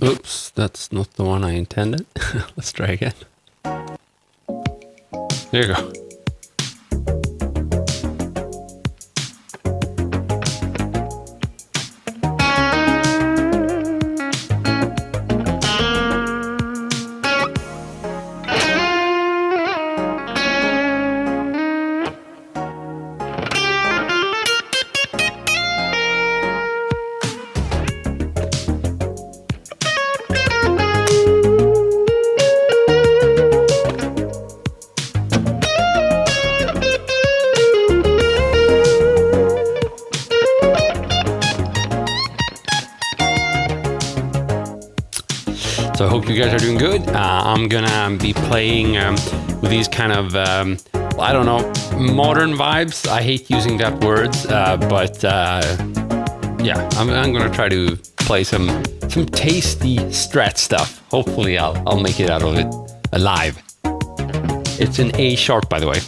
Oops, that's not the one I intended. Let's try again. There you go. So I hope you guys are doing good. I'm gonna be playing with these kind of, I don't know, modern vibes. I hate using that word, but yeah, I'm gonna try to play some tasty Strat stuff. Hopefully I'll make it out of it alive. It's an A sharp, by the way.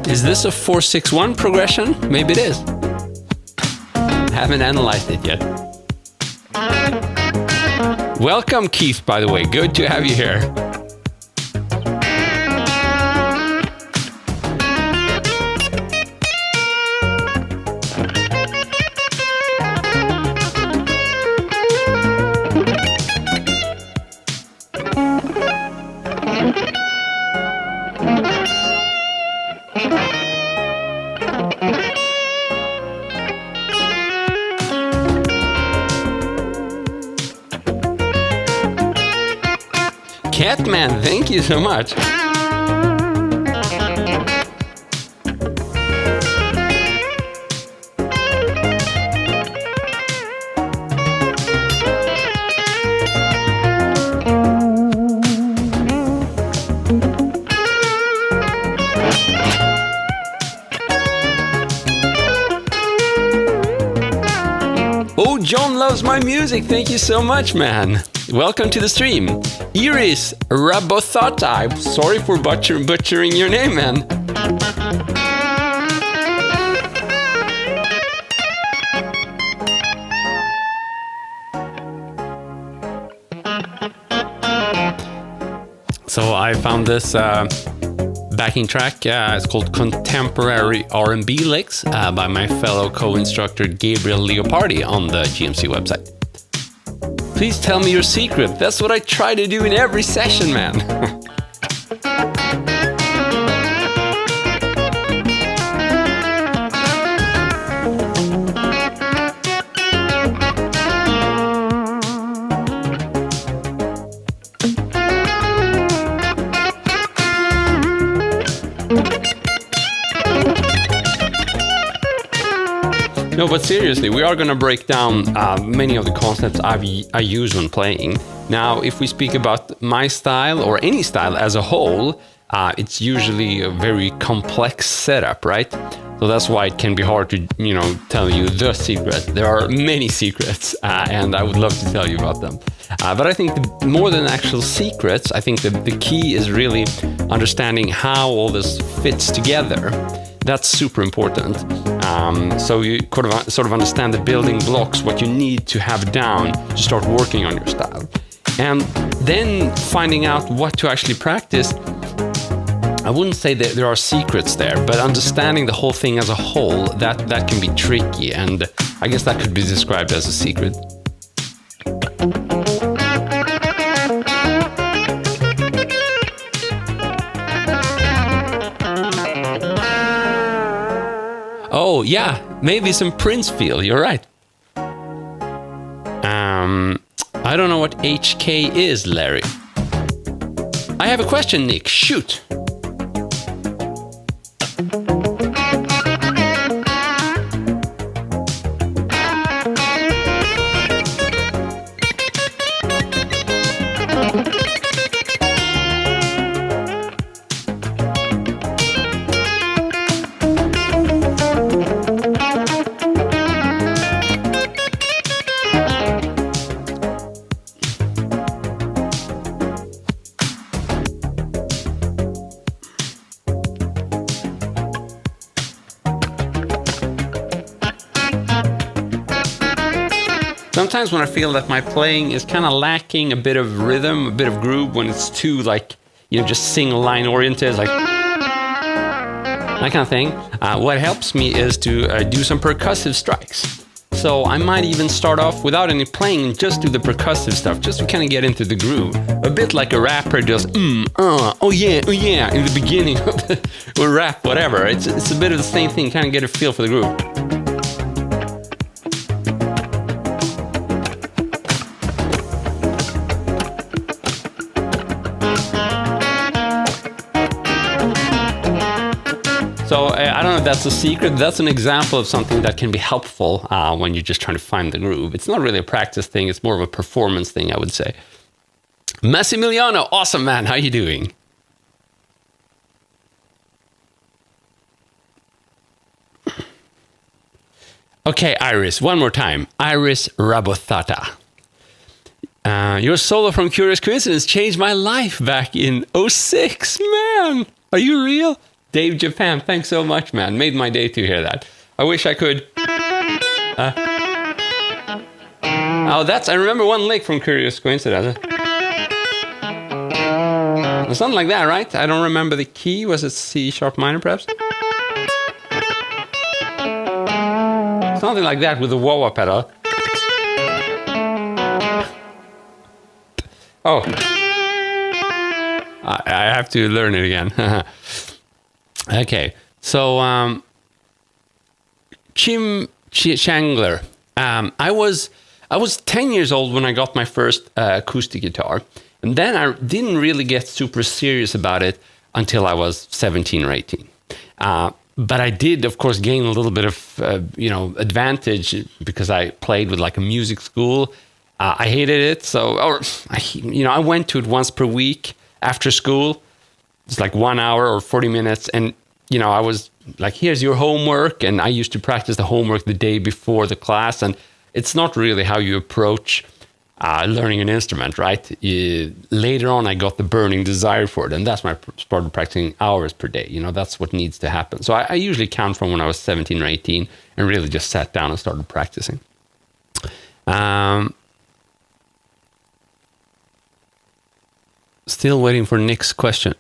Is this a 4-6-1 progression? Maybe it is. Haven't analyzed it yet. Welcome, Keith, by the way. Good to have you here. Catman, thank you so much. Oh, John loves my music. Thank you so much, man. Welcome to the stream. Iris Rabothata. I'm sorry for butchering your name, man. So I found this backing track. It's called Contemporary R&B Licks by my fellow co-instructor Gabriel Leopardi on the GMC website. Please tell me your secret. That's what I try to do in every session, man. No, but seriously, we are going to break down many of the concepts I use when playing. Now, if we speak about my style or any style as a whole, it's usually a very complex setup, right? So that's why it can be hard to, tell you the secret. There are many secrets, and I would love to tell you about them. But I think more than actual secrets, I think the key is really understanding how all this fits together. That's super important. So you sort of understand the building blocks, what you need to have down to start working on your style. And then finding out what to actually practice. I wouldn't say that there are secrets there, but understanding the whole thing as a whole, that can be tricky. And I guess that could be described as a secret. Oh, yeah, maybe some Prince feel, you're right. I don't know what HK is, Larry. I have a question, Nick. Shoot. sometimes when I feel that my playing is kind of lacking a bit of rhythm, a bit of groove, when it's too like, just single line oriented, like that kind of thing, what helps me is to do some percussive strikes. So I might even start off without any playing and just do the percussive stuff, just to kind of get into the groove. A bit like a rapper just, oh yeah, in the beginning of or rap, whatever. It's a bit of the same thing, kind of get a feel for the groove. So I don't know if that's a secret. That's an example of something that can be helpful when you're just trying to find the groove. It's not really a practice thing. It's more of a performance thing, I would say. Massimiliano, awesome man. How you doing? Okay, Iris, one more time. Iris Rabothata. Your solo from Curious Coincidence changed my life back in 2006. Man, are you real? Dave Japan, thanks so much, man. Made my day to hear that. I wish I could. I remember one lick from Curious Coincidence. Something like that, right? I don't remember the key. Was it C sharp minor, perhaps? Something like that with the wah-wah pedal. Oh. I have to learn it again. Okay, so Chim Changler. I was 10 years old when I got my first acoustic guitar, and then I didn't really get super serious about it until I was 17 or 18. But I did, of course, gain a little bit of advantage because I played with like a music school. I hated it, I went to it once per week after school. It's like 1 hour or 40 minutes. And, I was like, here's your homework. And I used to practice the homework the day before the class. And it's not really how you approach learning an instrument, right? Later on, I got the burning desire for it. And that's when I started practicing hours per day. That's what needs to happen. So I usually count from when I was 17 or 18 and really just sat down and started practicing. Still waiting for Nick's question.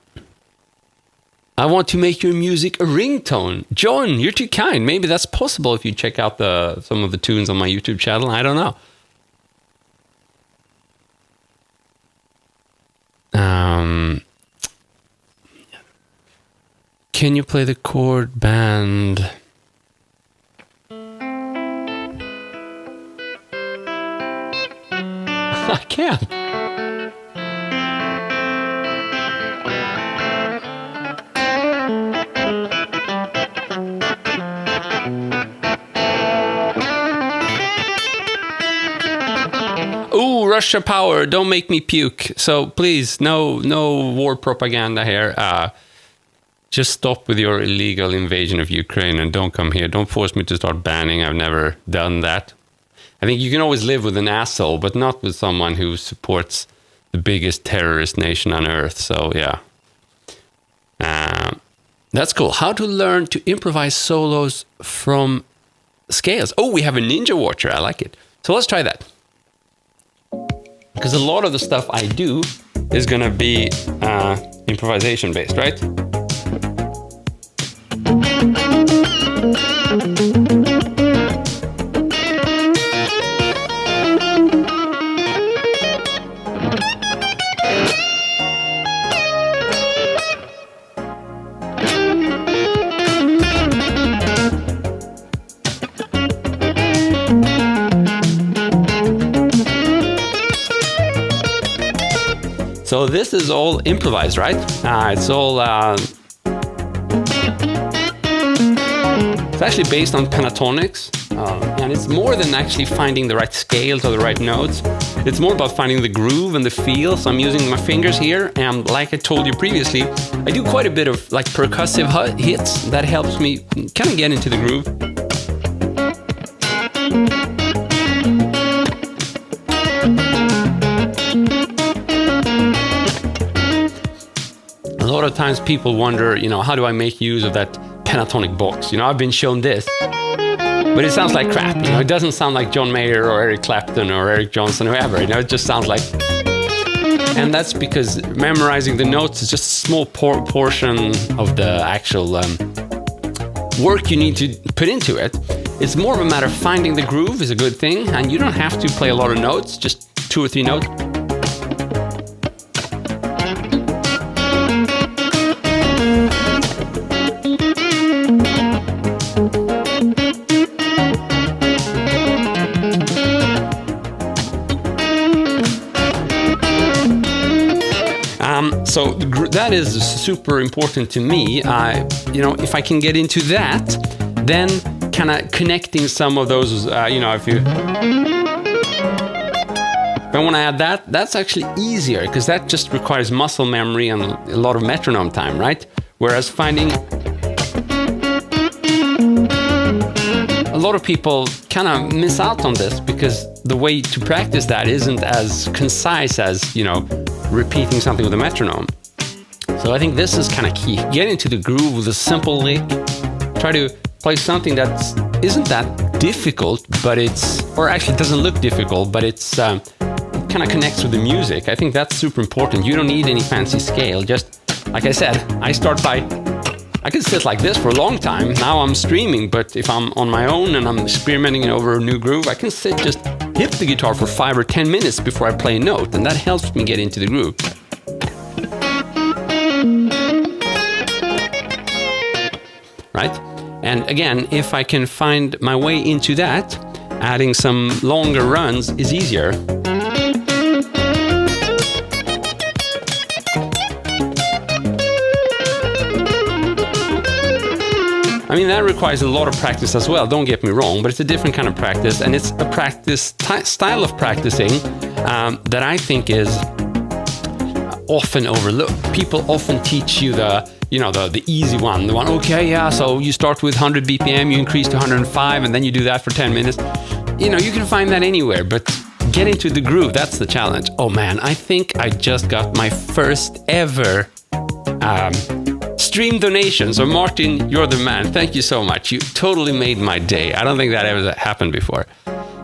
I want to make your music a ringtone. John, you're too kind. Maybe that's possible if you check out some of the tunes on my YouTube channel. I don't know. Can you play the chord band? I can't. Ooh, Russia power, don't make me puke. So please, no war propaganda here. Just stop with your illegal invasion of Ukraine and don't come here. Don't force me to start banning. I've never done that. I think you can always live with an asshole, but not with someone who supports the biggest terrorist nation on earth. So yeah. That's cool. How to learn to improvise solos from scales. Oh, we have a Ninja Watcher. I like it. So let's try that. Because a lot of the stuff I do is going to be improvisation based, right? So this is all improvised, right? It's all... it's actually based on pentatonics. And it's more than actually finding the right scales or the right notes. It's more about finding the groove and the feel. So I'm using my fingers here. And like I told you previously, I do quite a bit of like percussive hits. That helps me kind of get into the groove. A lot of times people wonder, how do I make use of that pentatonic box? I've been shown this. but it sounds like crap. You know, it doesn't sound like John Mayer or Eric Clapton or Eric Johnson, whoever. You know, it just sounds like. And that's because memorizing the notes is just a small portion of the actual work you need to put into it. It's more of a matter of finding the groove is a good thing, and you don't have to play a lot of notes, just 2 or 3 notes. So that is super important to me. You know, if I can get into that, then kind of connecting some of those, you know, if I want to add that, that's actually easier because that just requires muscle memory and a lot of metronome time, right? Whereas finding a lot of people kind of miss out on this because the way to practice that isn't as concise as, you know, repeating something with a metronome. So I think this is kind of key. Get into the groove with a simple lick. Try to play something that isn't that difficult, but or actually doesn't look difficult, but it's it kind of connects with the music. I think that's super important. You don't need any fancy scale. Just like I said, I can sit like this for a long time. Now I'm streaming, but if I'm on my own and I'm experimenting over a new groove, I can just hit the guitar for 5 or 10 minutes before I play a note, and that helps me get into the groove. Right? And again, if I can find my way into that, adding some longer runs is easier. I mean, that requires a lot of practice as well, don't get me wrong, but it's a different kind of practice, and it's a practice style of practicing that I think is often overlooked. People often teach you the easy one, okay, yeah, so you start with 100 BPM, you increase to 105, and then you do that for 10 minutes. You know, you can find that anywhere, but get into the groove, that's the challenge. Oh man, I think I just got my first ever stream donation. So Martin, you're the man. Thank you so much. You totally made my day. I don't think that ever happened before.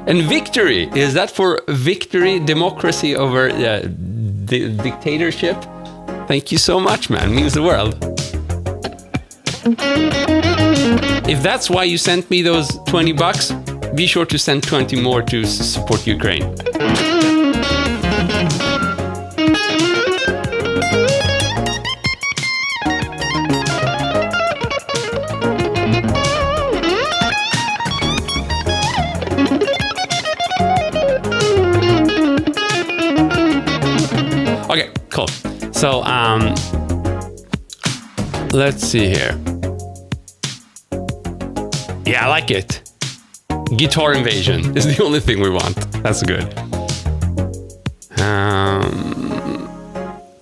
And victory, is that for victory, democracy over the dictatorship? Thank you so much, man. It means the world. If that's why you sent me those $20, be sure to send 20 more to support Ukraine. Okay, cool. So, let's see here. Yeah, I like it. Guitar invasion is the only thing we want. That's good.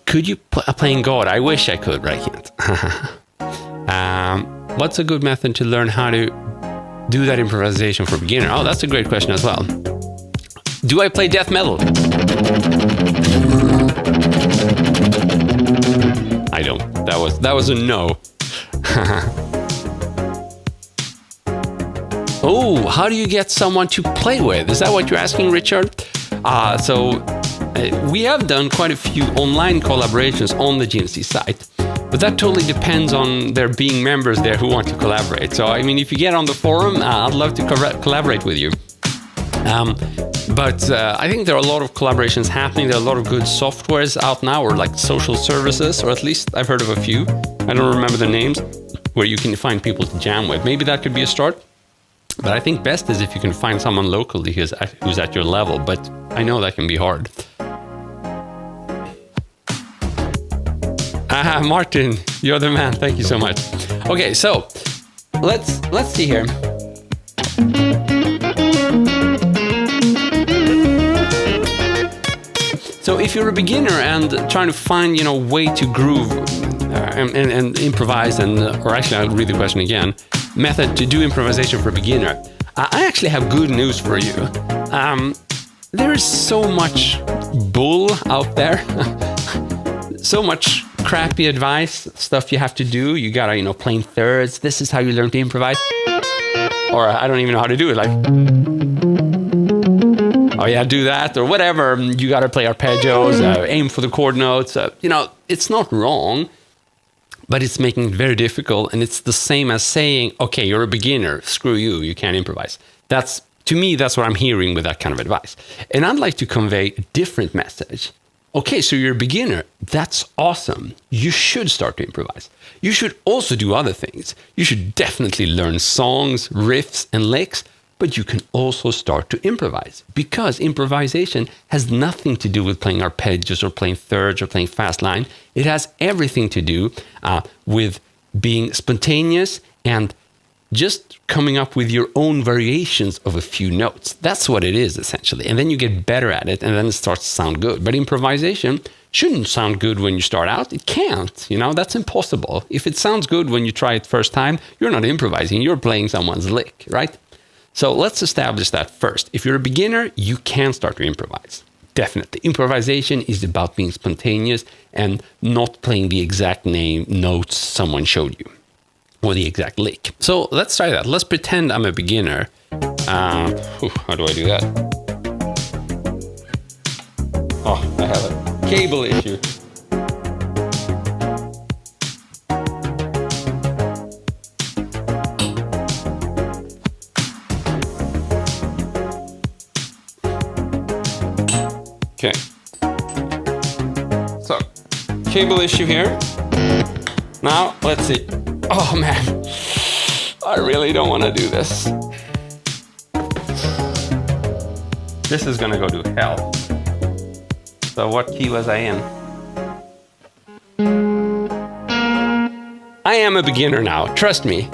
Could you playing God? I wish I could, but I can't. What's a good method to learn how to do that improvisation for a beginner? Oh, that's a great question as well. Do I play death metal? I don't. That was a no. Oh, how do you get someone to play with? Is that what you're asking, Richard? We have done quite a few online collaborations on the GNC site, but that totally depends on there being members there who want to collaborate. So, I mean, if you get on the forum, I'd love to collaborate with you. But I think there are a lot of collaborations happening. There are a lot of good softwares out now, or like social services, or at least I've heard of a few. I don't remember the names, where you can find people to jam with. Maybe that could be a start. But I think best is if you can find someone locally who's at your level. But I know that can be hard. Martin, you're the man. Thank you so much. Okay, so let's see here. So if you're a beginner and trying to find, way to groove and improvise, or actually I'll read the question again, method to do improvisation for a beginner, I actually have good news for you. There is so much bull out there, so much crappy advice, stuff you have to do. You gotta, playing thirds. This is how you learn to improvise. or I don't even know how to do it. Like, oh yeah, do that or whatever. You got to play arpeggios, aim for the chord notes. It's not wrong, but it's making it very difficult. And it's the same as saying, okay, you're a beginner. Screw you. You can't improvise. To me, that's what I'm hearing with that kind of advice. And I'd like to convey a different message. Okay, so you're a beginner. That's awesome. You should start to improvise. You should also do other things. You should definitely learn songs, riffs, and licks, but you can also start to improvise, because improvisation has nothing to do with playing arpeggios or playing thirds or playing fast line. It has everything to do with being spontaneous and just coming up with your own variations of a few notes. That's what it is, essentially. And then you get better at it, and then it starts to sound good. But improvisation shouldn't sound good when you start out. It can't, that's impossible. If it sounds good when you try it first time, you're not improvising, you're playing someone's lick, right? So let's establish that first. If you're a beginner, you can start to improvise. Definitely. Improvisation is about being spontaneous and not playing the exact notes someone showed you, or the exact lick. So let's try that. Let's pretend I'm a beginner. How do I do that? Oh, I have a cable issue. Okay. So, cable issue here. Now, let's see. Oh man, I really don't want to do this. This is gonna go to hell. So what key was I in? I am a beginner now, trust me.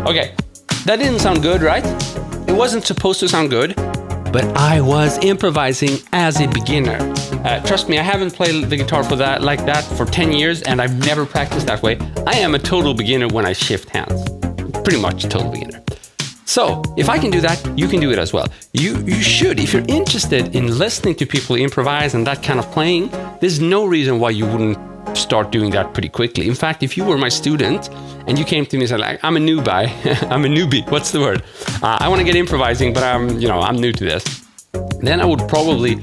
Okay, that didn't sound good, right? It wasn't supposed to sound good, but I was improvising as a beginner. Trust me, I haven't played the guitar like that for 10 years, and I've never practiced that way. I am a total beginner when I shift hands. Pretty much a total beginner. So, if I can do that, you can do it as well. You should, if you're interested in listening to people improvise and that kind of playing, there's no reason why you wouldn't start doing that pretty quickly. In fact, if you were my student and you came to me and said, like, I'm a newbie, I'm a newbie, what's the word? I want to get improvising, but I'm new to this. Then I would probably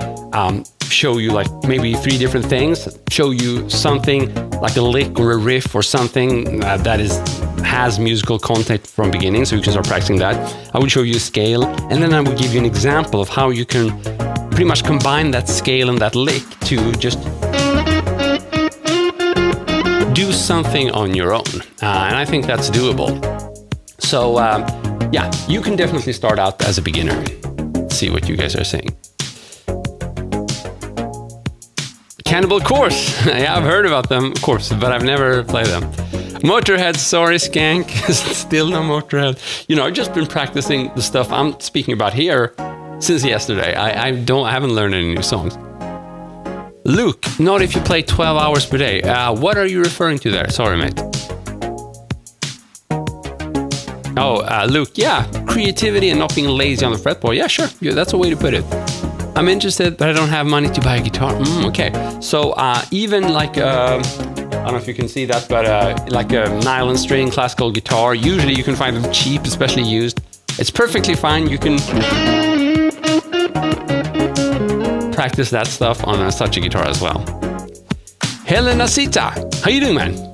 show you like maybe 3 different things, show you something like a lick or a riff or something that has musical content from beginning, so you can start practicing that. I would show you a scale, and then I would give you an example of how you can pretty much combine that scale and that lick to just do something on your own, and I think that's doable. So yeah, you can definitely start out as a beginner. Let's see what you guys are saying. Cannibal Corpse. Yeah, I've heard about them, of course, but I've never played them. Motorhead, sorry, Skank. Still no Motorhead. I've just been practicing the stuff I'm speaking about here since yesterday. I haven't learned any new songs. Luke, not if you play 12 hours per day. What are you referring to there? Sorry, mate. Oh, Luke, yeah, creativity and not being lazy on the fretboard. Yeah, sure, that's a way to put it. I'm interested, but I don't have money to buy a guitar. Okay, so even like, I don't know if you can see that, but like a nylon string classical guitar, usually you can find them cheap, especially used. It's perfectly fine. You can practice that stuff on such a guitar as well. Helena Sita, how you doing, man?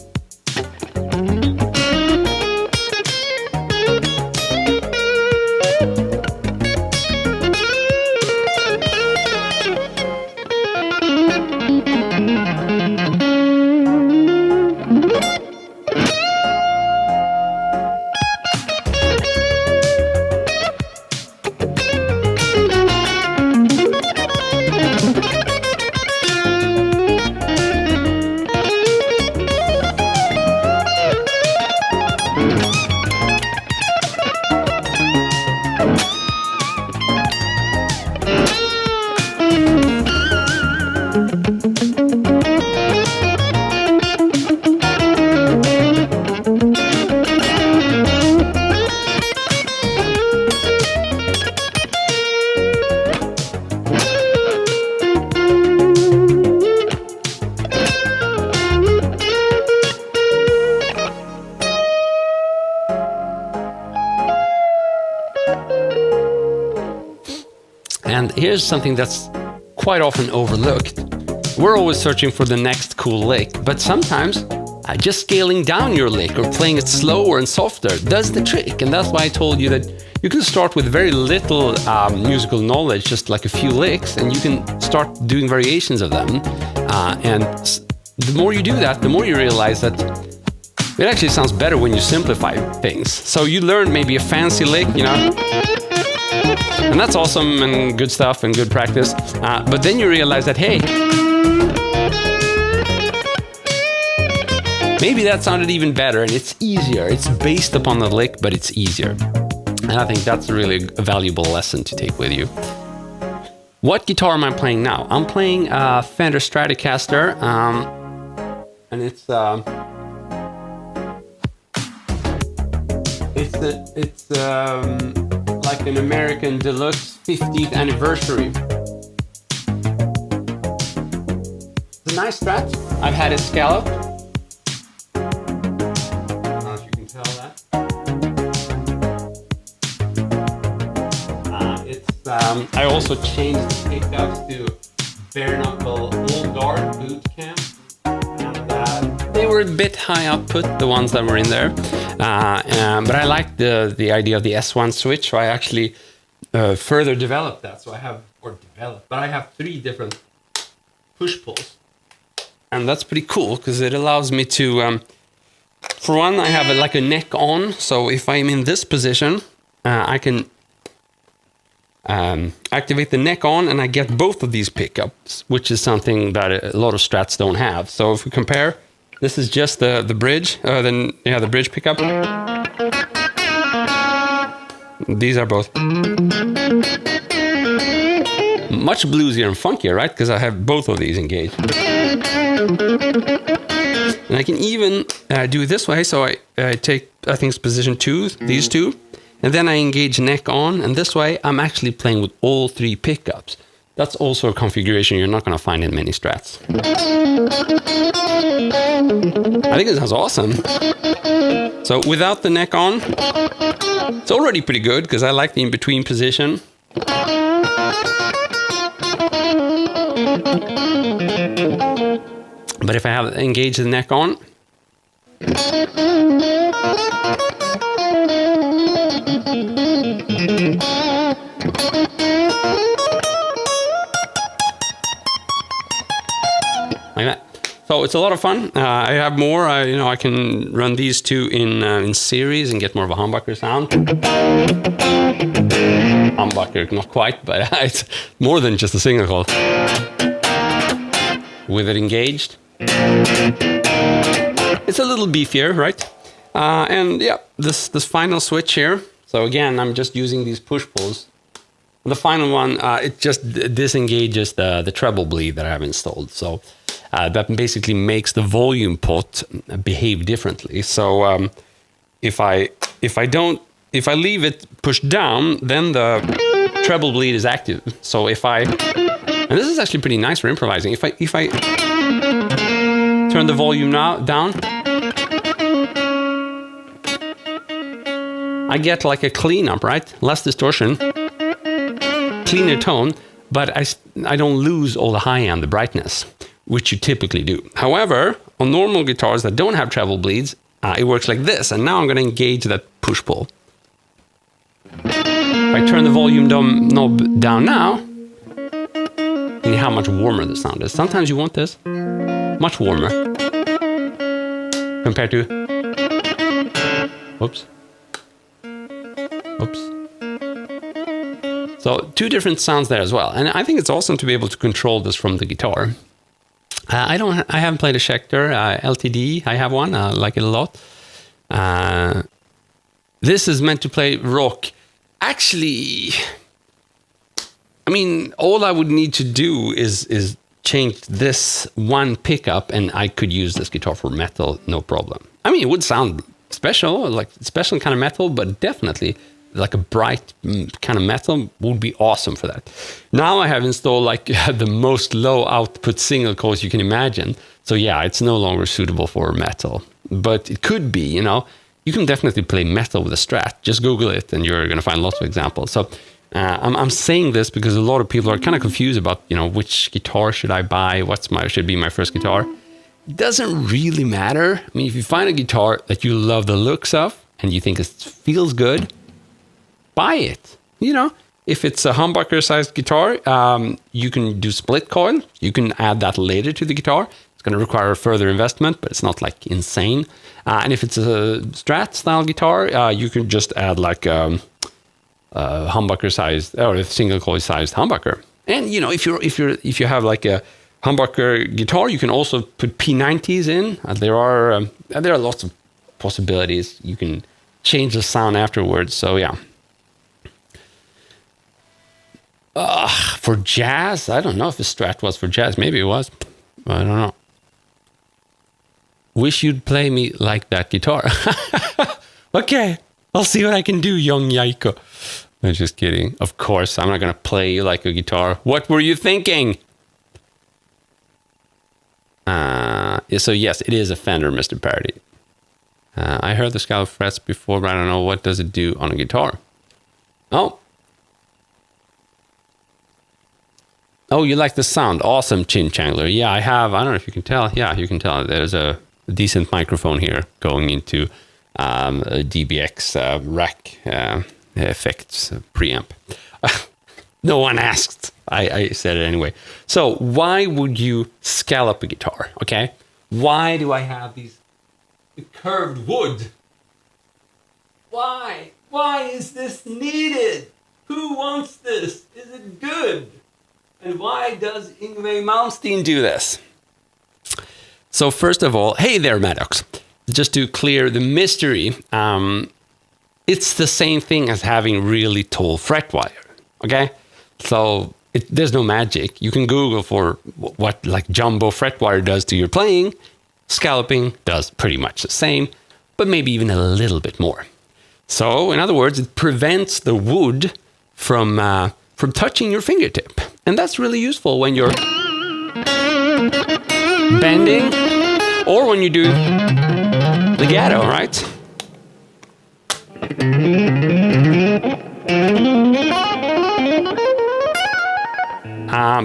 And here's something that's quite often overlooked. We're always searching for the next cool lick, but sometimes just scaling down your lick or playing it slower and softer does the trick. And that's why I told you that you can start with very little musical knowledge, just like a few licks, and you can start doing variations of them. And the more you do that, the more you realize that it actually sounds better when you simplify things. So you learn maybe a fancy lick, you know, and that's awesome and good stuff and good practice. But then you realize that, hey, maybe that sounded even better and it's easier. It's based upon the lick, but it's easier. And I think that's really a valuable lesson to take with you. What guitar am I playing now? I'm playing a Fender Stratocaster, and it's like an American Deluxe 50th anniversary. It's a nice Strat. I've had it scalloped. I don't know if you can tell that. I also changed the pickups to bare knuckle old guard boot camp. They were a bit high output, the ones that were in there, but I like the idea of the S1 switch, so I actually further developed that. So I have 3 different push pulls, and that's pretty cool because it allows me to, for one, I have like a neck on, so if I'm in this position, I can activate the neck on, and I get both of these pickups, which is something that a lot of Strats don't have. So if we compare. This is just the bridge, the bridge pickup. These are both much bluesier and funkier, right? Because I have both of these engaged. And I can even do it this way. So I take, I think it's position 2, these 2, and then I engage neck on. And this way, I'm actually playing with all 3 pickups. That's also a configuration you're not going to find in many Strats. I think it sounds awesome. So without the neck on, it's already pretty good because I like the in-between position. But if I have engaged the neck on, like that. So it's a lot of fun. I have more. I can run these 2 in series and get more of a humbucker sound. Humbucker, not quite, but it's more than just a single coil. With it engaged, it's a little beefier, right? And yeah, this final switch here. So again, I'm just using these push pulls. The final one, it just disengages the treble bleed that I have installed. So that basically makes the volume pot behave differently. So if I leave it pushed down, then the treble bleed is active. So and this is actually pretty nice for improvising. If I turn the volume down, I get like a cleanup, right? Less distortion, cleaner tone, but I don't lose all the high end, the brightness, which you typically do. However, on normal guitars that don't have treble bleeds, it works like this. And now I'm going to engage that push-pull. If I turn the volume knob down now, and how much warmer the sound is. Sometimes you want this much warmer compared to, oops. So 2 different sounds there as well. And I think it's awesome to be able to control this from the guitar. I haven't played a Schecter LTD. I have one. I like it a lot. This is meant to play rock. Actually, I mean, all I would need to do is change this one pickup, and I could use this guitar for metal, no problem. I mean, it would sound special, like special kind of metal, but definitely like a bright kind of metal would be awesome for that. Now I have installed like the most low output single coils you can imagine. So yeah, it's no longer suitable for metal, but it could be, you can definitely play metal with a Strat. Just Google it and you're going to find lots of examples. So I'm saying this because a lot of people are kind of confused about, which guitar should I buy? Should be my first guitar? It doesn't really matter. I mean, if you find a guitar that you love the looks of and you think it feels good, buy it. If it's a humbucker-sized guitar, you can do split coil. You can add that later to the guitar. It's going to require further investment, but it's not like insane. And if it's a Strat-style guitar, you can just add like a humbucker-sized or a single coil-sized humbucker. And if you have like a humbucker guitar, you can also put P90s in. There are lots of possibilities. You can change the sound afterwards. So yeah. For jazz, I don't know if the Strat was for jazz. Maybe it was. I don't know. Wish you'd play me like that guitar. Okay, I'll see what I can do, young Jaiko. I'm just kidding. Of course, I'm not going to play you like a guitar. What were you thinking? So yes, it is a Fender, Mr. Parody. I heard the scallop frets before, but I don't know what does it do on a guitar. Oh, you like the sound. Awesome, Chin Changler. Yeah, I have. I don't know if you can tell. Yeah, you can tell. There's a decent microphone here going into a DBX rack effects preamp. No one asked. I said it anyway. So why would you scallop a guitar? Okay. Why do I have these curved wood? Why? Why is this needed? Who wants this? Is it good? And why does Yngwie Malmsteen do this? So first of all, hey there, Maddox. Just to clear the mystery, it's the same thing as having really tall fret wire, okay? So there's no magic. You can Google for what like jumbo fret wire does to your playing. Scalloping does pretty much the same, but maybe even a little bit more. So in other words, it prevents the wood from touching your fingertip. And that's really useful when you're bending or when you do legato, right?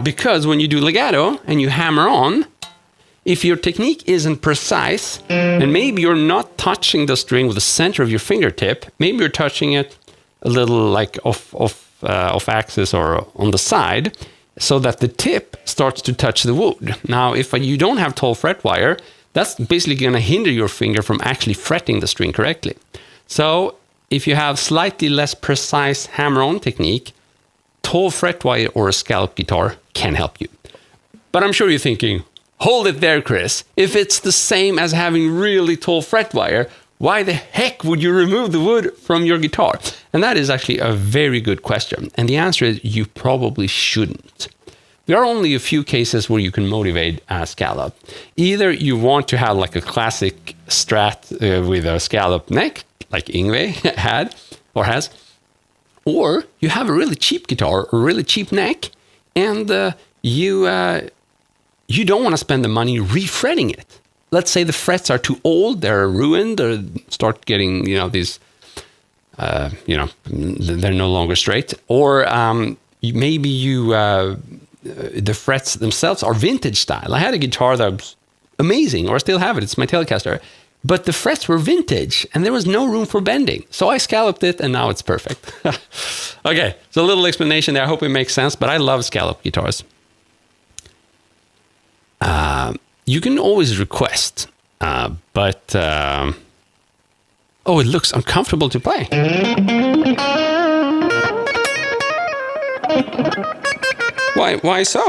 Because when you do legato and you hammer on, if your technique isn't precise, and maybe you're not touching the string with the center of your fingertip, maybe you're touching it a little like off axis or on the side, so that the tip starts to touch the wood. Now, if you don't have tall fret wire, that's basically going to hinder your finger from actually fretting the string correctly. So if you have slightly less precise hammer-on technique, tall fret wire or a scallop guitar can help you. But I'm sure you're thinking, hold it there, Chris. If it's the same as having really tall fret wire, why the heck would you remove the wood from your guitar? And that is actually a very good question. And the answer is you probably shouldn't. There are only a few cases where you can motivate a scallop. Either you want to have like a classic Strat with a scallop neck, like Yngwie had or has, or you have a really cheap guitar, a really cheap neck, and you don't want to spend the money refretting it. Let's say the frets are too old, they're ruined, or start getting, these, they're no longer straight. Or the frets themselves are vintage style. I had a guitar that was amazing, or I still have it. It's my Telecaster. But the frets were vintage, and there was no room for bending. So I scalloped it, and now it's perfect. Okay, so a little explanation there. I hope it makes sense, but I love scallop guitars. You can always request, but it looks uncomfortable to play. Why so?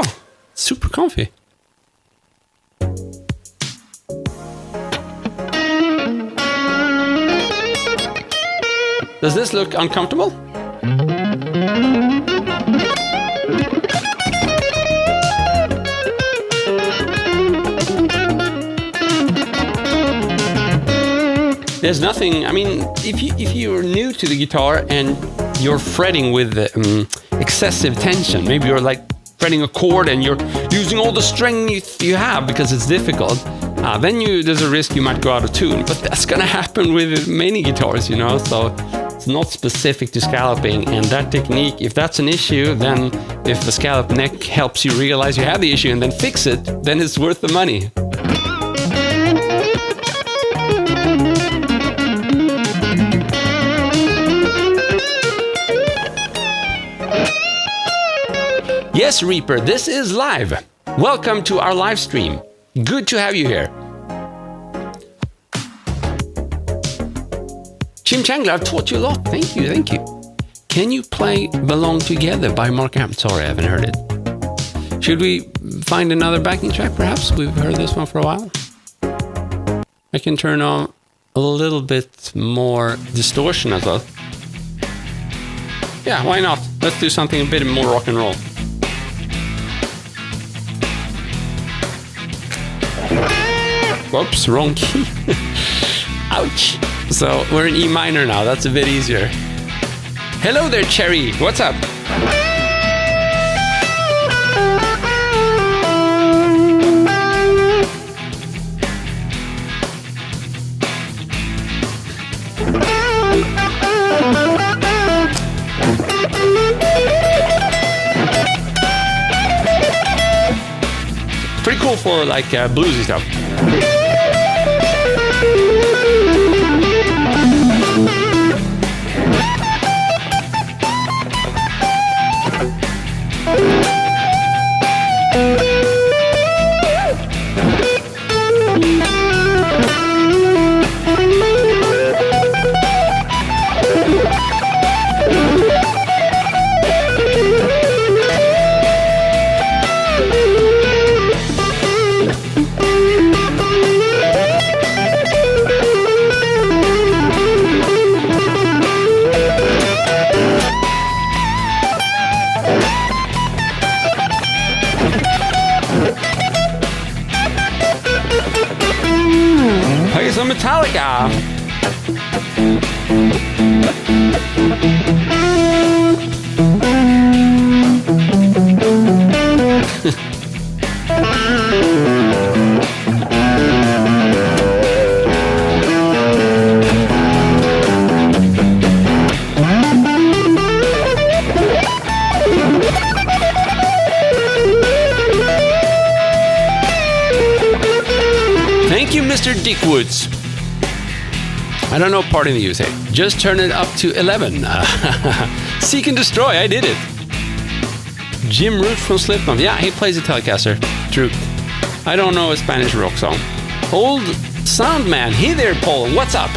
Super comfy. Does this look uncomfortable? There's nothing, if you're new to the guitar and you're fretting with excessive tension, maybe you're like fretting a chord and you're using all the strength you have because it's difficult, then there's a risk you might go out of tune. But that's gonna happen with many guitars, so It's not specific to scalloping, and that technique, if that's an issue, then if the scallop neck helps you realize you have the issue and then fix it, then it's worth the money. Yes, Reaper, this is live. Welcome to our live stream. Good to have you here. Chimchangler, I've taught you a lot. Thank you, thank you. Can you play Belong Together by Mark Am? Sorry, I haven't heard it. Should we find another backing track, perhaps? We've heard this one for a while. I can turn on a little bit more distortion as well. Yeah, why not? Let's do something a bit more rock and roll. Whoops, wrong key. Ouch. So we're in E minor now. That's a bit easier. Hello there, Cherry. What's up? Pretty cool for like bluesy stuff. Metallica. Thank you, Mr. Dickwoods. I don't know part in the USA. Just turn it up to 11. Seek and Destroy, I did it. Jim Root from Slipknot. Yeah, he plays a Telecaster. True. I don't know a Spanish rock song. Old Soundman. Hey there, Paul. What's up?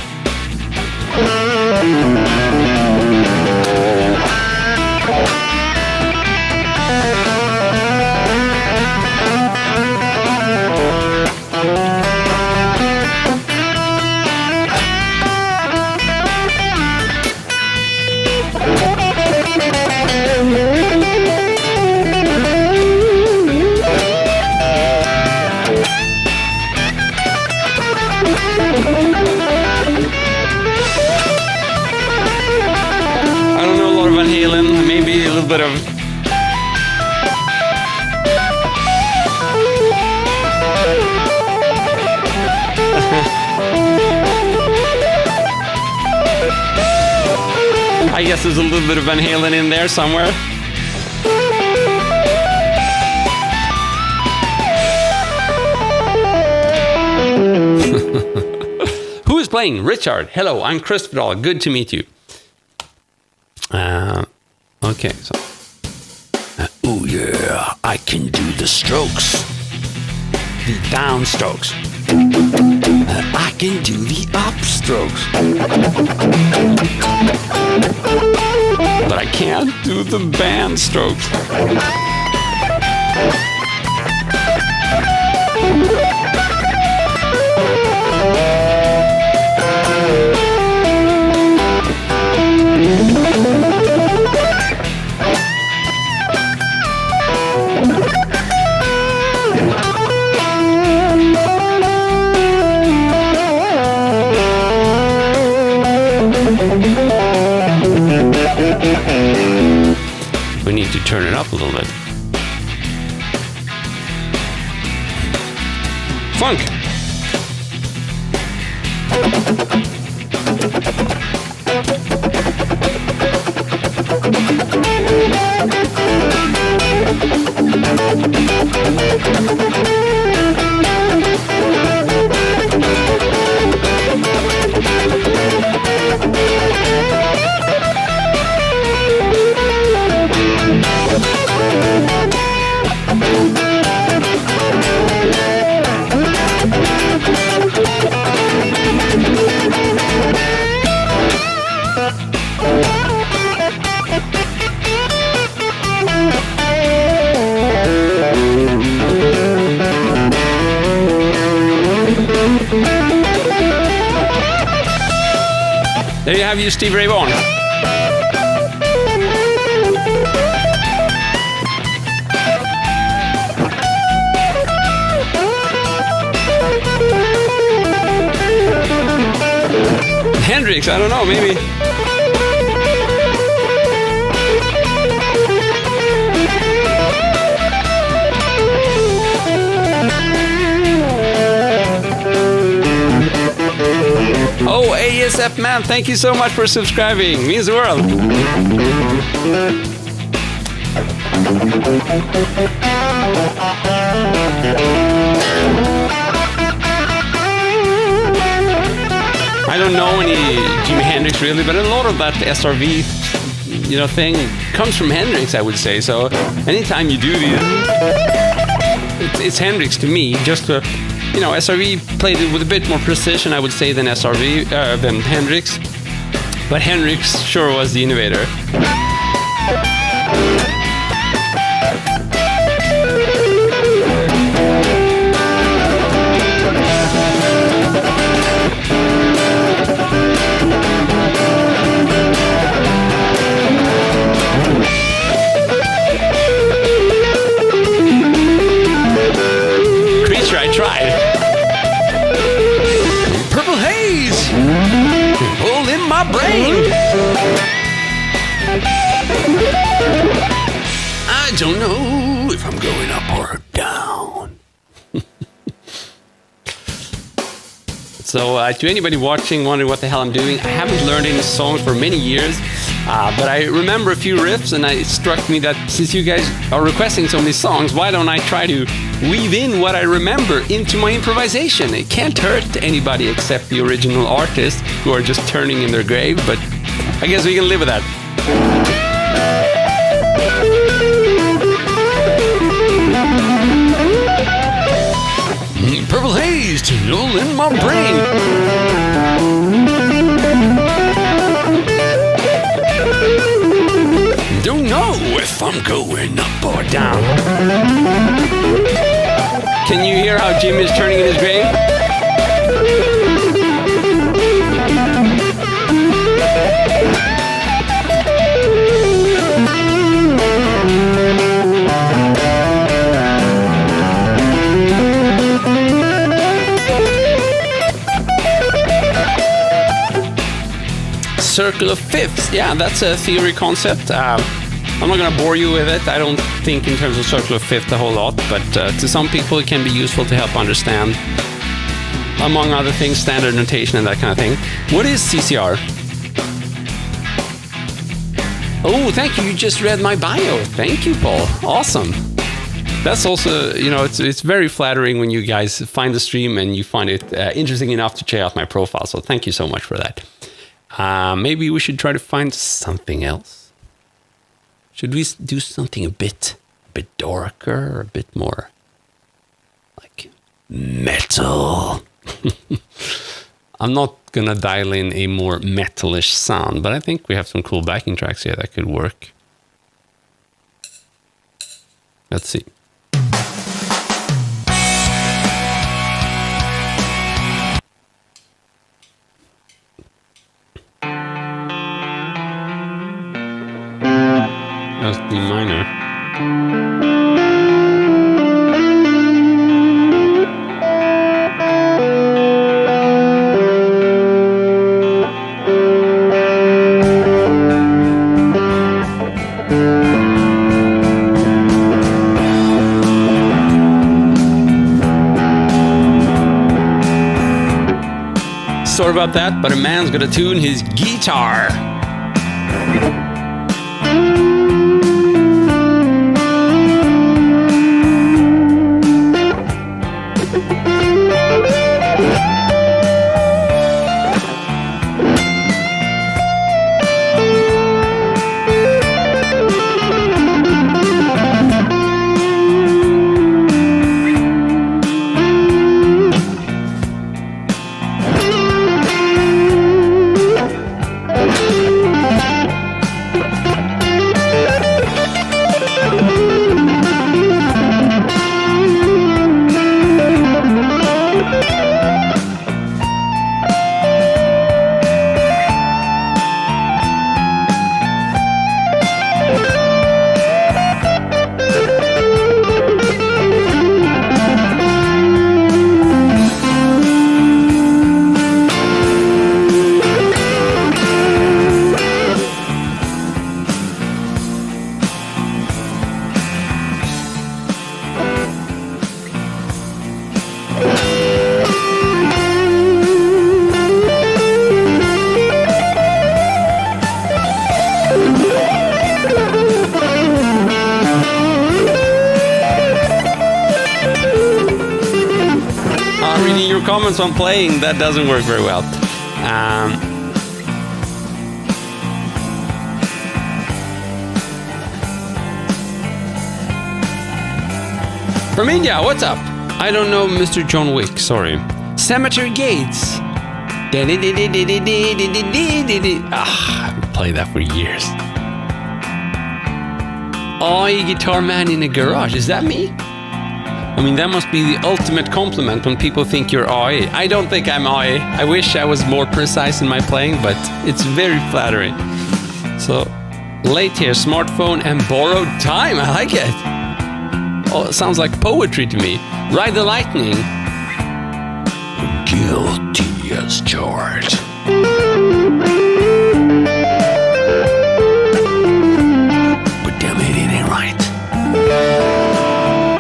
Maybe a little bit of I guess there's a little bit of Van Halen in there somewhere. Who is playing? Richard. Hello, I'm Christopher. Good to meet you. Okay, so. Oh yeah, I can do the strokes. The down strokes. I can do the up strokes. But I can't do the band strokes. We need to turn it up a little bit. Funk. There you have you, Steve Ray Vaughan. Hendrix, I don't know, maybe. Oh, ASF man, thank you so much for subscribing. Means the world. I don't know any Jimi Hendrix really, but a lot of that SRV, thing comes from Hendrix, I would say. So anytime you do these, it's Hendrix to me. Just SRV played it with a bit more precision, I would say, than than Hendrix. But Hendrix sure was the innovator. Creature, I tried. Purple haze, all in my brain. I don't know if I'm going up or down. So to anybody watching, wondering what the hell I'm doing, I haven't learned any songs for many years, but I remember a few riffs, and it struck me that since you guys are requesting so many songs, why don't I try to weave in what I remember into my improvisation? It can't hurt anybody except the original artists who are just turning in their grave, but I guess we can live with that. Purple haze, all in my brain. Don't know if I'm going up or down. Can you hear how Jim is turning in his grave? Circle of fifths. Yeah, that's a theory concept. I'm not going to bore you with it. I don't think in terms of circle of fifth a whole lot, but to some people it can be useful to help understand, among other things, standard notation and that kind of thing. What is CCR? Oh, thank you. You just read my bio. Thank you, Paul. Awesome. That's also, it's very flattering when you guys find the stream and you find it interesting enough to check out my profile. So thank you so much for that. Maybe we should try to find something else. Should we do something a bit darker, or a bit more like metal? I'm not gonna dial in a more metalish sound, but I think we have some cool backing tracks here that could work. Let's see. That's D minor. Sorry about that, but a man's gonna tune his guitar. comments on playing, that doesn't work very well. From India, what's up? I don't know Mr. John Wick, sorry. Cemetery Gates. I haven't played that for years. Oi, guitar man in a garage, is that me? I mean, that must be the ultimate compliment when people think you're oi. I don't think I'm oi. I wish I was more precise in my playing, but it's very flattering. So, late here, smartphone and borrowed time, I like it. Oh, it sounds like poetry to me. Ride the lightning. Guilty as charged. But damn it, it ain't right.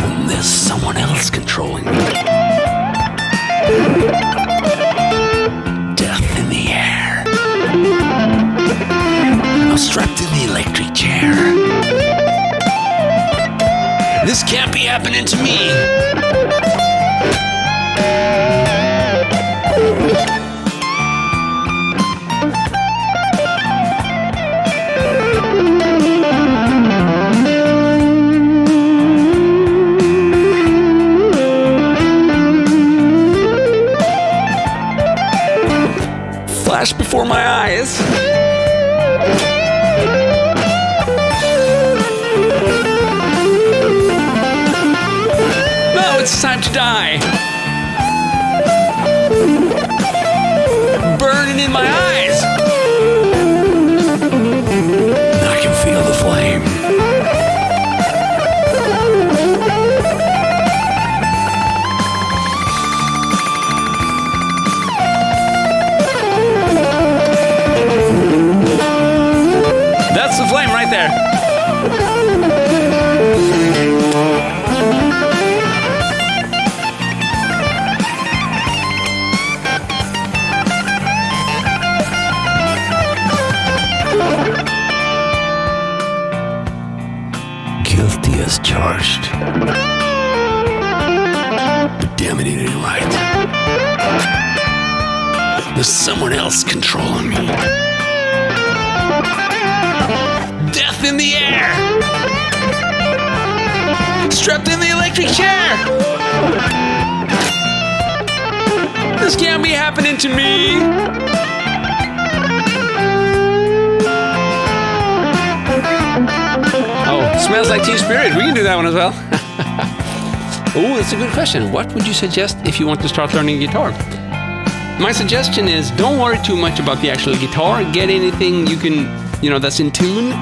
And there's someone else controlling me. Death in the air. I'm strapped in the electric chair. This can't be happening to me. Flash before my eyes. It's time to die. Burning in my eyes. I can feel the flame. That's the flame right there. Guilty as charged. But damn it, it ain't right. There's someone else controlling me. Death in the air. Strapped in the electric chair. This can't be happening to me. Oh, smells like Teen Spirit. We can do that one as well. Oh, that's a good question. What would you suggest if you want to start learning guitar? My suggestion is don't worry too much about the actual guitar. Get anything you can, that's in tune.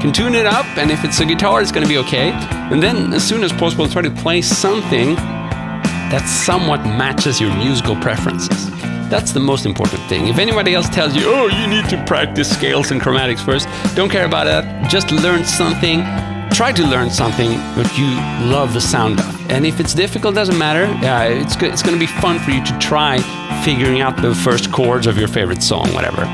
Can tune it up, and if it's a guitar, it's going to be okay. And then, as soon as possible, try to play something that somewhat matches your musical preferences. That's the most important thing. If anybody else tells you, oh, you need to practice scales and chromatics first, don't care about that. Just learn something. Try to learn something that you love the sound of. And if it's difficult, doesn't matter. It's going to be fun for you to try figuring out the first chords of your favorite song, whatever.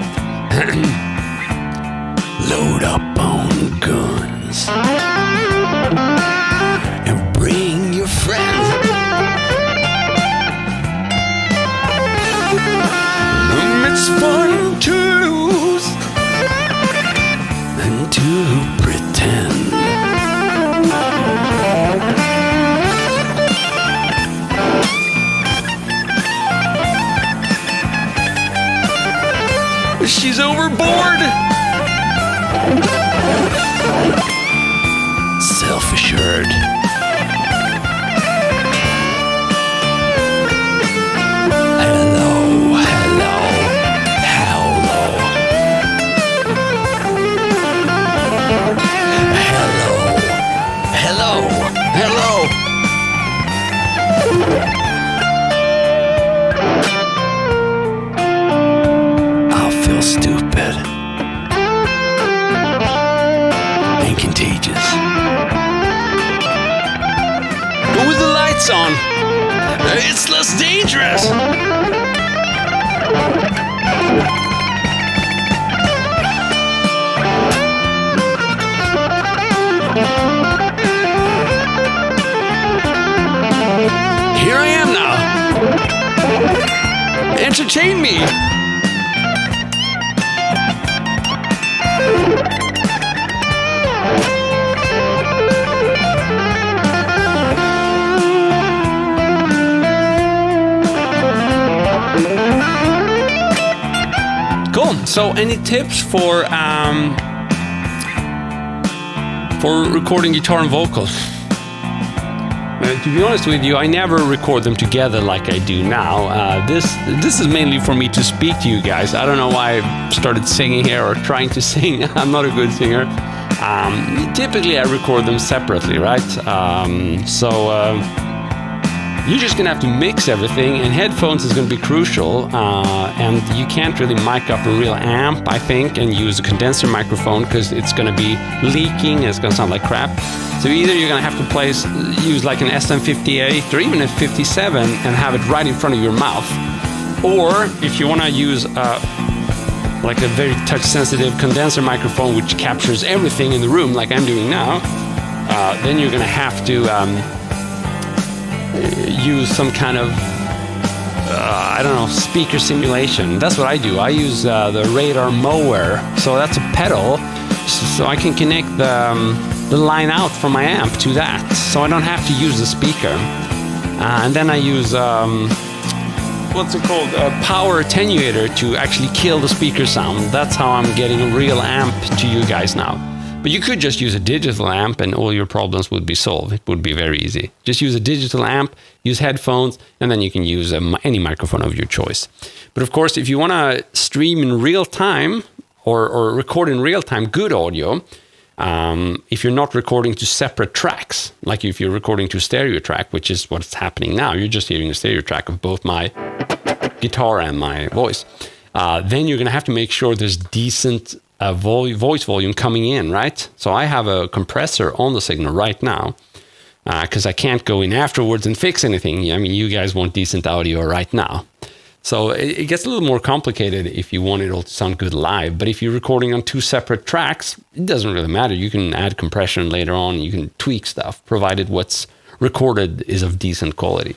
Load up on guns and bring your friends. It's fun to lose and to pretend. She's overboard. Self-assured. I'll feel stupid and contagious. But with the lights on, it's less dangerous. Here I am now. entertain me. Cool. So, any tips for recording guitar and vocals? To be honest with you, I never record them together like I do now. This is mainly for me to speak to you guys. I don't know why I started singing here or trying to sing. I'm not a good singer. Typically, I record them separately, right? You're just gonna have to mix everything, and headphones is gonna be crucial. And you can't really mic up a real amp, I think, and use a condenser microphone because it's gonna be leaking and it's gonna sound like crap. So either you're gonna have to use like an SM58 or even a 57 and have it right in front of your mouth. Or if you wanna use like a very touch-sensitive condenser microphone which captures everything in the room, like I'm doing now, then you're gonna have to use some kind of speaker simulation. That's what I do. I use the radar mower. So that's a pedal, so I can connect the line out from my amp to that, so I don't have to use the speaker. And then I use what's it called? A power attenuator to actually kill the speaker sound. That's how I'm getting a real amp to you guys now. But you could just use a digital amp and all your problems would be solved. It would be very easy. Just use a digital amp, use headphones, and then you can use any microphone of your choice. But of course, if you want to stream in real time or record in real time good audio, if you're not recording to separate tracks, like if you're recording to a stereo track, which is what's happening now, you're just hearing a stereo track of both my guitar and my voice, then you're going to have to make sure there's decent voice volume coming in, right? So I have a compressor on the signal right now because I can't go in afterwards and fix anything. I mean, you guys want decent audio right now. So it gets a little more complicated if you want it all to sound good live. But if you're recording on two separate tracks, it doesn't really matter. You can add compression later on. You can tweak stuff, provided what's recorded is of decent quality.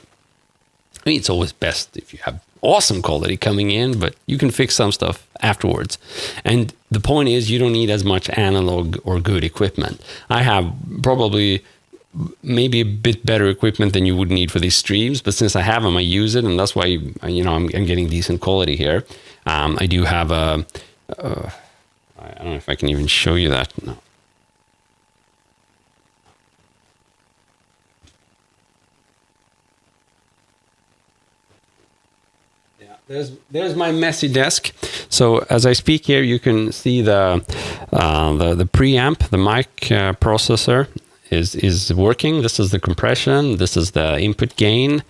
I mean, it's always best if you have awesome quality coming in, but you can fix some stuff afterwards. And the point is, you don't need as much analog or good equipment. I have probably maybe a bit better equipment than you would need for these streams, but since I have them, I use it, and that's why I'm getting decent quality here. I do have I don't know if I can even show you that. No. There's my messy desk. So as I speak here, you can see the preamp, the mic processor is working. This is the compression. This is the input gain,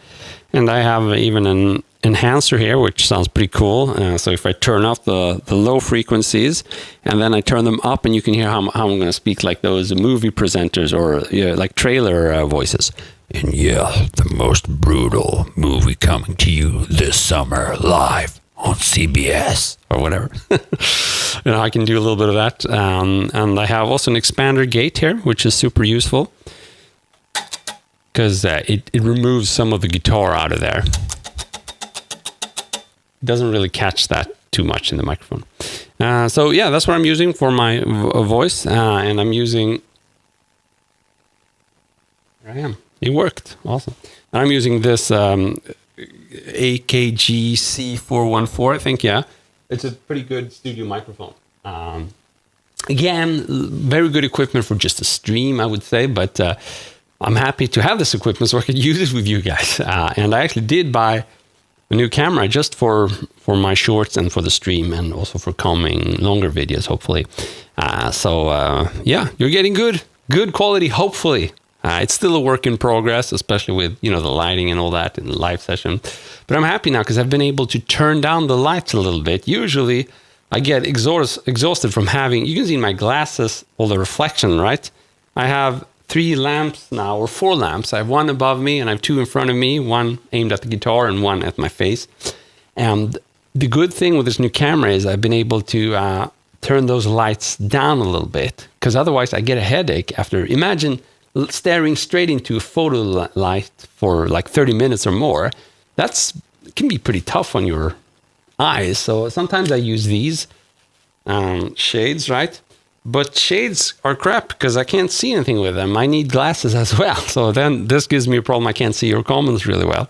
and I have even an enhancer here, which sounds pretty cool. So if I turn off the low frequencies and then I turn them up, and you can hear how I'm going to speak like those movie presenters or like trailer voices. And yeah, the most brutal movie coming to you this summer live on CBS or whatever. I can do a little bit of that. And I have also an expander gate here, which is super useful because it removes some of the guitar out of there. It doesn't really catch that too much in the microphone. So yeah, that's what I'm using for my voice. And I'm using... There I am. It worked. Awesome. And I'm using this AKG C414, I think, yeah. It's a pretty good studio microphone. Again, very good equipment for just a stream, I would say, but I'm happy to have this equipment so I can use it with you guys. And I actually did buy a new camera just for my shorts and for the stream, and also for coming longer videos, hopefully. Yeah, you're getting good quality, hopefully. It's still a work in progress, especially with, the lighting and all that in the live session. But I'm happy now because I've been able to turn down the lights a little bit. Usually I get exhausted from having, you can see in my glasses, all the reflection, right? I have 3 lamps now, or 4 lamps. I have one above me and I have 2 in front of me, one aimed at the guitar and one at my face. And the good thing with this new camera is I've been able to turn those lights down a little bit, because otherwise I get a headache after, imagine staring straight into a photo light for like 30 minutes or more. Can be pretty tough on your eyes. So sometimes I use these shades, right? But shades are crap because I can't see anything with them. I need glasses as well. So then this gives me a problem. I can't see your comments really well.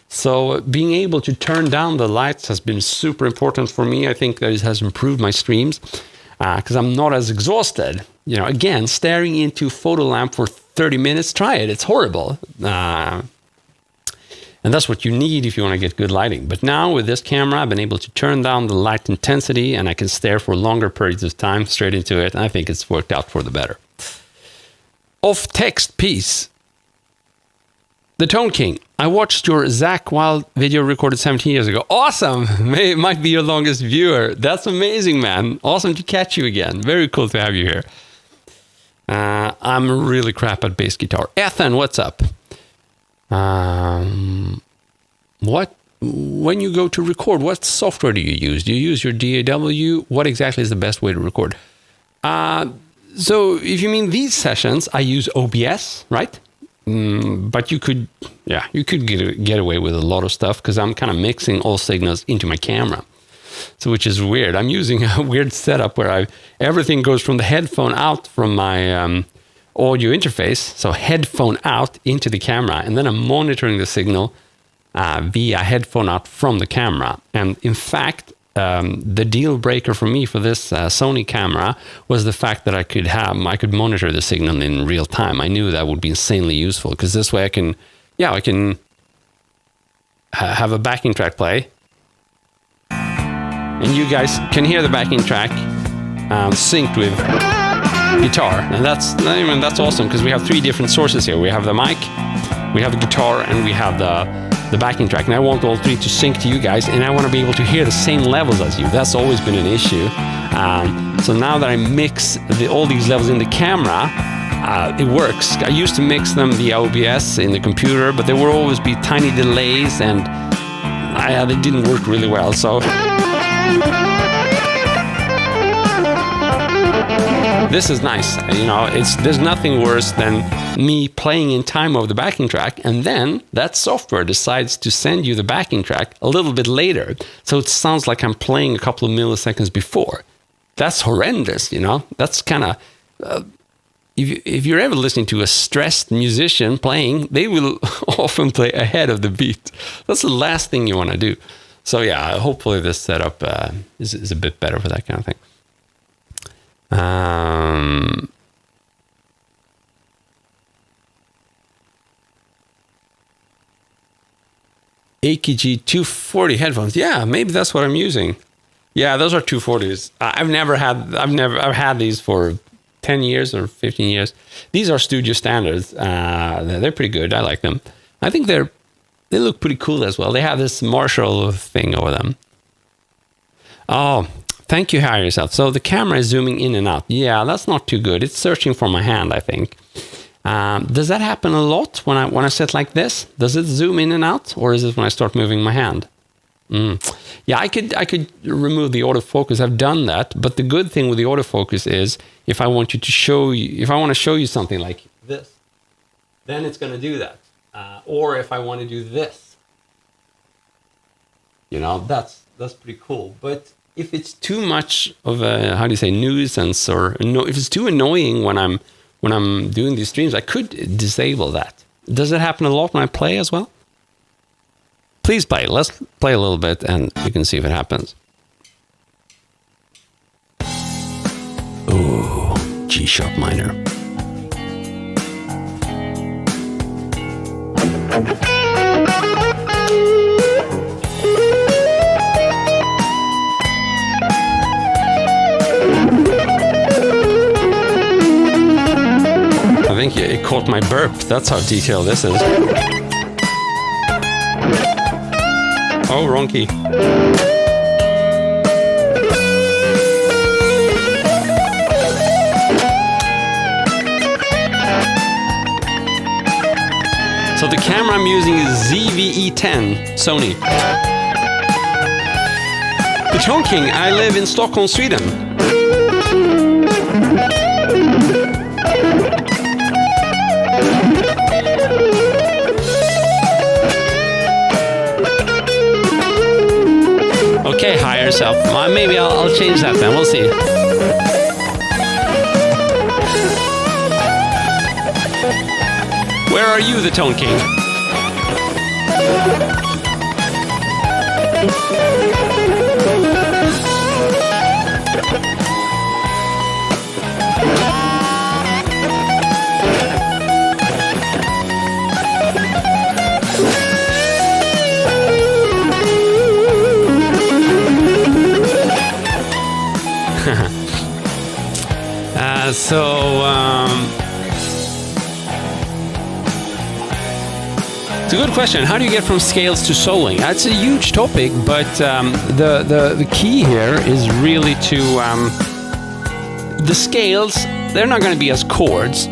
So being able to turn down the lights has been super important for me. I think that it has improved my streams because I'm not as exhausted. You know, again, staring into photo lamp for 30 minutes, try it. It's horrible. And that's what you need if you want to get good lighting. But now with this camera, I've been able to turn down the light intensity and I can stare for longer periods of time straight into it. And I think it's worked out for the better. Off text piece. The Tone King. I watched your Zach Wild video recorded 17 years ago. Awesome. It might be your longest viewer. That's amazing, man. Awesome to catch you again. Very cool to have you here. I'm really crap at bass guitar. Ethan, what's up? When you go to record, what software do you use? Do you use your DAW? What exactly is the best way to record? So if you mean these sessions, I use OBS, right? But you could get away with a lot of stuff because I'm kind of mixing all signals into my camera. So which is weird. I'm using a weird setup where everything goes from the headphone out from my audio interface, so headphone out into the camera, and then I'm monitoring the signal via headphone out from the camera. And in fact, the deal breaker for me for this Sony camera was the fact that I could monitor the signal in real time. I knew that would be insanely useful because this way I can have a backing track play, and you guys can hear the backing track synced with guitar, and that's awesome because we have 3 different sources here. We have the mic, we have the guitar, and we have the backing track, and I want all 3 to sync to you guys, and I want to be able to hear the same levels as you. That's always been an issue. So now that I mix all these levels in the camera, it works. I used to mix them via OBS in the computer, but there will always be tiny delays, and they didn't work really well. So this is nice. You know, there's nothing worse than me playing in time of the backing track, and then that software decides to send you the backing track a little bit later. So it sounds like I'm playing a couple of milliseconds before. That's horrendous, you know? That's kind of... if you're ever listening to a stressed musician playing, they will often play ahead of the beat. That's the last thing you want to do. So yeah, hopefully this setup is a bit better for that kind of thing. AKG 240 headphones. Yeah, maybe that's what I'm using. Yeah, those are 240s. I've had these for 10 years or 15 years. These are studio standards. They're pretty good. I like them. I think they look pretty cool as well. They have this Marshall thing over them. Oh, thank you, Hire Yourself. So the camera is zooming in and out. Yeah, that's not too good. It's searching for my hand, I think. Does that happen a lot when I sit like this? Does it zoom in and out, or is it when I start moving my hand? Yeah, I could remove the autofocus. I've done that, but the good thing with the autofocus is if I want to show you something like this, then it's going to do that. Or if I want to do this, you know, that's pretty cool. But if it's too much of a nuisance, or if it's too annoying when I'm doing these streams, I could disable that. Does it happen a lot when I play as well? Please play. Let's play a little bit and we can see if it happens. Ooh, G sharp minor. I think it caught my burp. That's how detailed this is. Oh, wrong key. So the camera I'm using is ZV-E10 Sony. The Tone King, I live in Stockholm, Sweden. yourself. Maybe I'll change that then. We'll see. Where are you, the Tone King? It's a good question. How do you get from scales to soloing? That's a huge topic, but the key here is really to the scales. They're not going to be as chords.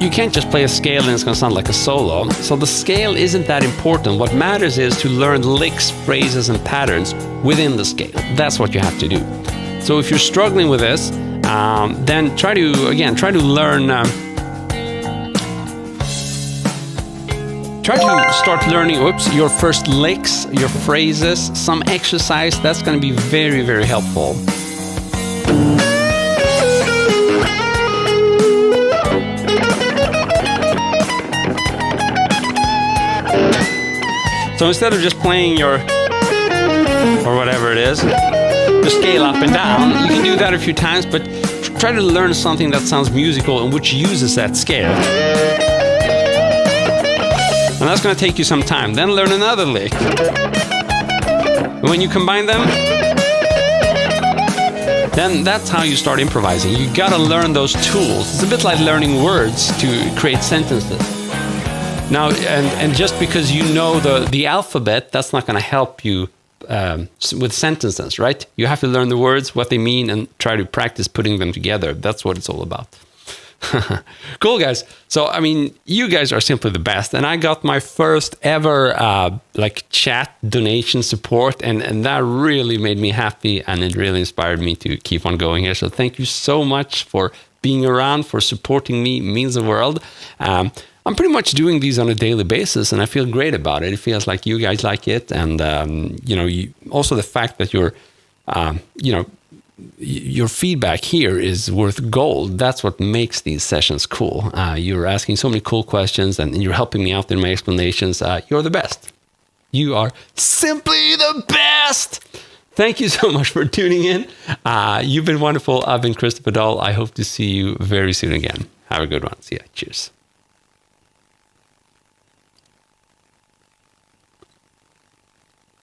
You can't just play a scale and it's going to sound like a solo. So the scale isn't that important. What matters is to learn licks, phrases, and patterns within the scale. That's what you have to do. So if you're struggling with this, then try to learn. Try to start learning, your first licks, your phrases, some exercise. That's going to be very, very helpful. So instead of just playing your, or whatever it is, the scale up and down, you can do that a few times, but try to learn something that sounds musical and which uses that scale. And that's going to take you some time. Then learn another lick. And when you combine them, then that's how you start improvising. You got to learn those tools. It's a bit like learning words to create sentences. Now, and just because you know the alphabet, that's not going to help you with sentences, right? You have to learn the words, what they mean, and try to practice putting them together. That's what it's all about. Cool, guys. So, I mean, you guys are simply the best. And I got my first ever chat donation support, and that really made me happy, and it really inspired me to keep on going here. So thank you so much for being around, for supporting me. It means the world. I'm pretty much doing these on a daily basis, and I feel great about it. It feels like you guys like it. And, also the fact that you're, your feedback here is worth gold. That's what makes these sessions cool. You're asking so many cool questions, and you're helping me out in my explanations. You're the best. You are simply the best. Thank you so much for tuning in. You've been wonderful. I've been Christopher Dahl. I hope to see you very soon again. Have a good one. See ya. Cheers.